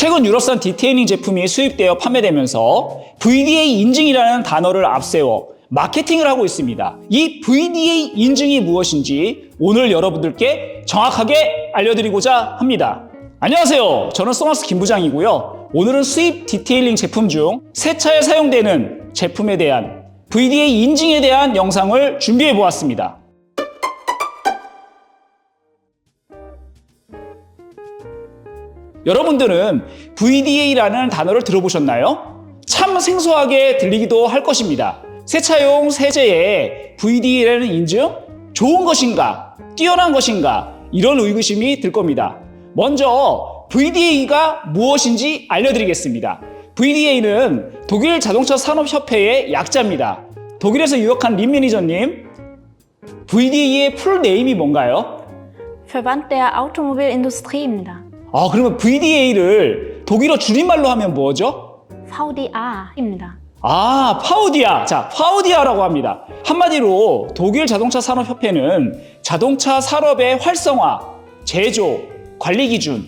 최근 유럽산 디테일링 제품이 수입되어 판매되면서 VDA 인증이라는 단어를 앞세워 마케팅을 하고 있습니다. 이 VDA 인증이 무엇인지 오늘 여러분들께 정확하게 알려드리고자 합니다. 안녕하세요. 저는 소낙스 김 부장이고요. 오늘은 수입 디테일링 제품 중 세차에 사용되는 제품에 대한 VDA 인증에 대한 영상을 준비해 보았습니다. 여러분들은 VDA라는 단어를 들어보셨나요? 참 생소하게 들리기도 할 것입니다. 세차용 세제에 VDA라는 인증? 좋은 것인가? 뛰어난 것인가? 이런 의구심이 들 겁니다. 먼저 VDA가 무엇인지 알려드리겠습니다. VDA는 독일 자동차 산업협회의 약자입니다. 독일에서 유학한 린 매니저님, VDA의 풀네임이 뭔가요? Verband der Automobilindustrie 입니다. 그러면 VDA를 독일어 줄임말로 하면 뭐죠? VDA입니다. 파우디아. 자, 파우디아라고 합니다. 한마디로 독일 자동차 산업협회는 자동차 산업의 활성화, 제조, 관리 기준,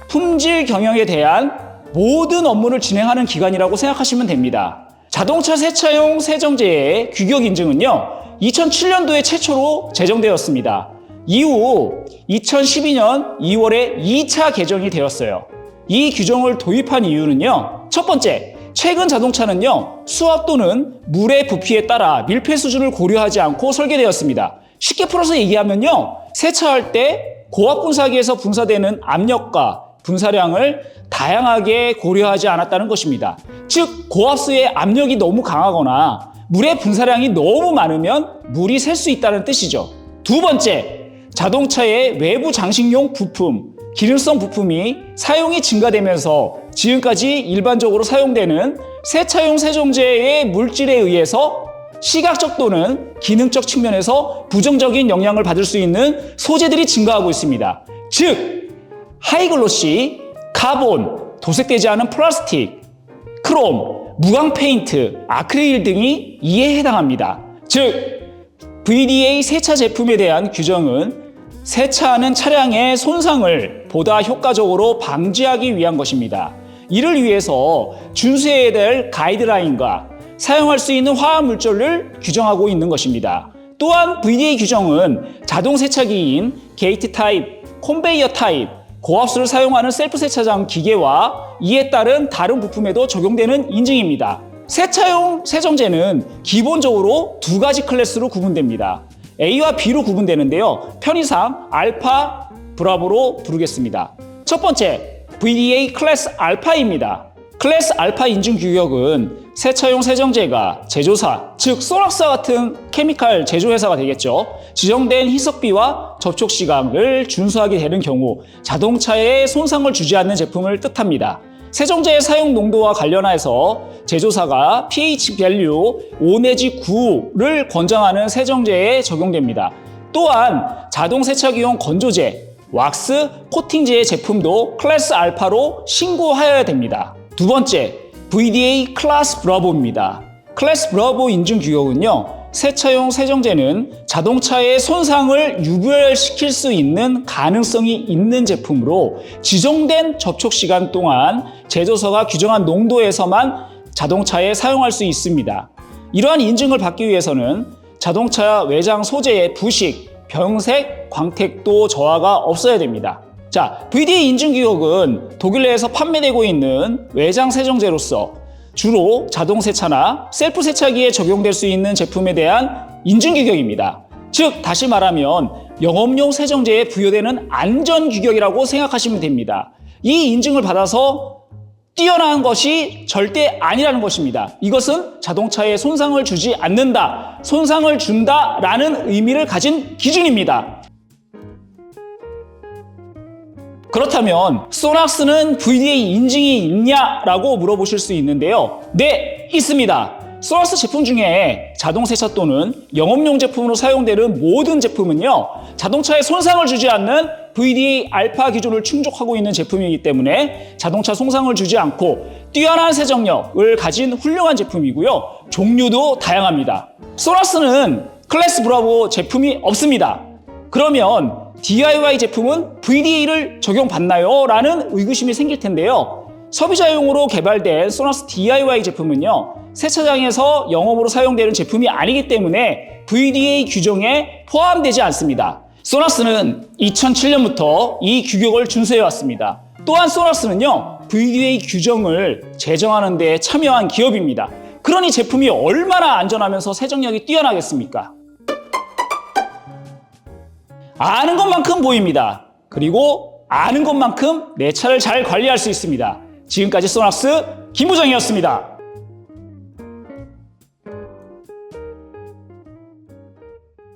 품질 경영에 대한 모든 업무를 진행하는 기관이라고 생각하시면 됩니다. 자동차 세차용 세정제의 규격 인증은요, 2007년도에 최초로 제정되었습니다. 이후 2012년 2월에 2차 개정이 되었어요. 이 규정을 도입한 이유는요, 첫 번째, 최근 자동차는요, 수압 또는 물의 부피에 따라 밀폐 수준을 고려하지 않고 설계되었습니다. 쉽게 풀어서 얘기하면요, 세차할 때 고압 분사기에서 분사되는 압력과 분사량을 다양하게 고려하지 않았다는 것입니다. 즉, 고압수의 압력이 너무 강하거나 물의 분사량이 너무 많으면 물이 셀 수 있다는 뜻이죠. 두 번째, 자동차의 외부 장식용 부품, 기능성 부품이 사용이 증가되면서 지금까지 일반적으로 사용되는 세차용 세정제의 물질에 의해서 시각적 또는 기능적 측면에서 부정적인 영향을 받을 수 있는 소재들이 증가하고 있습니다. 즉, 하이글로시, 카본, 도색되지 않은 플라스틱, 크롬, 무광 페인트, 아크릴 등이 이에 해당합니다. 즉, VDA 세차 제품에 대한 규정은 세차하는 차량의 손상을 보다 효과적으로 방지하기 위한 것입니다. 이를 위해서 준수해야 될 가이드라인과 사용할 수 있는 화합물질을 규정하고 있는 것입니다. 또한 VDA 규정은 자동 세차기인 게이트 타입, 컨베이어 타입, 고압수를 사용하는 셀프 세차장 기계와 이에 따른 다른 부품에도 적용되는 인증입니다. 세차용 세정제는 기본적으로 두 가지 클래스로 구분됩니다. A와 B로 구분되는데요, 편의상 알파, 브라보로 부르겠습니다. 첫 번째, VDA 클래스 알파입니다. 클래스 알파 인증 규격은 세차용 세정제가 제조사, 즉 소낙스와 같은 케미칼 제조회사가 되겠죠, 지정된 희석비와 접촉 시간을 준수하게 되는 경우 자동차에 손상을 주지 않는 제품을 뜻합니다. 세정제의 사용 농도와 관련해서 제조사가 pH 밸류 5 내지 9를 권장하는 세정제에 적용됩니다. 또한 자동 세차기용 건조제, 왁스, 코팅제의 제품도 클래스 알파로 신고하여야 됩니다. 두 번째, VDA 클래스 브라보입니다. 클래스 브라보 인증 규격은요, 세차용 세정제는 자동차의 손상을 유발시킬 수 있는 가능성이 있는 제품으로 지정된 접촉 시간 동안 제조사가 규정한 농도에서만 자동차에 사용할 수 있습니다. 이러한 인증을 받기 위해서는 자동차 외장 소재의 부식, 병색, 광택도 저하가 없어야 됩니다. 자, VDA 인증 규격은 독일 내에서 판매되고 있는 외장 세정제로서 주로 자동 세차나 셀프 세차기에 적용될 수 있는 제품에 대한 인증 규격입니다. 즉, 다시 말하면 영업용 세정제에 부여되는 안전 규격이라고 생각하시면 됩니다. 이 인증을 받아서 뛰어난 것이 절대 아니라는 것입니다. 이것은 자동차에 손상을 주지 않는다, 손상을 준다라는 의미를 가진 기준입니다. 그렇다면 소낙스는 VDA 인증이 있냐라고 물어보실 수 있는데요. 네, 있습니다. 소낙스 제품 중에 자동 세차 또는 영업용 제품으로 사용되는 모든 제품은요, 자동차에 손상을 주지 않는 VDA 알파 기준을 충족하고 있는 제품이기 때문에 자동차 손상을 주지 않고 뛰어난 세정력을 가진 훌륭한 제품이고요. 종류도 다양합니다. 소낙스는 클래스 브라보 제품이 없습니다. 그러면 DIY 제품은 VDA를 적용받나요? 라는 의구심이 생길 텐데요. 소비자용으로 개발된 소낙스 DIY 제품은요, 세차장에서 영업으로 사용되는 제품이 아니기 때문에 VDA 규정에 포함되지 않습니다. 소낙스는 2007년부터 이 규격을 준수해왔습니다. 또한 소낙스는요, VDA 규정을 제정하는 데 참여한 기업입니다. 그러니 제품이 얼마나 안전하면서 세정력이 뛰어나겠습니까? 아는 것만큼 보입니다. 그리고 아는 것만큼 내 차를 잘 관리할 수 있습니다. 지금까지 소낙스 김부장이었습니다.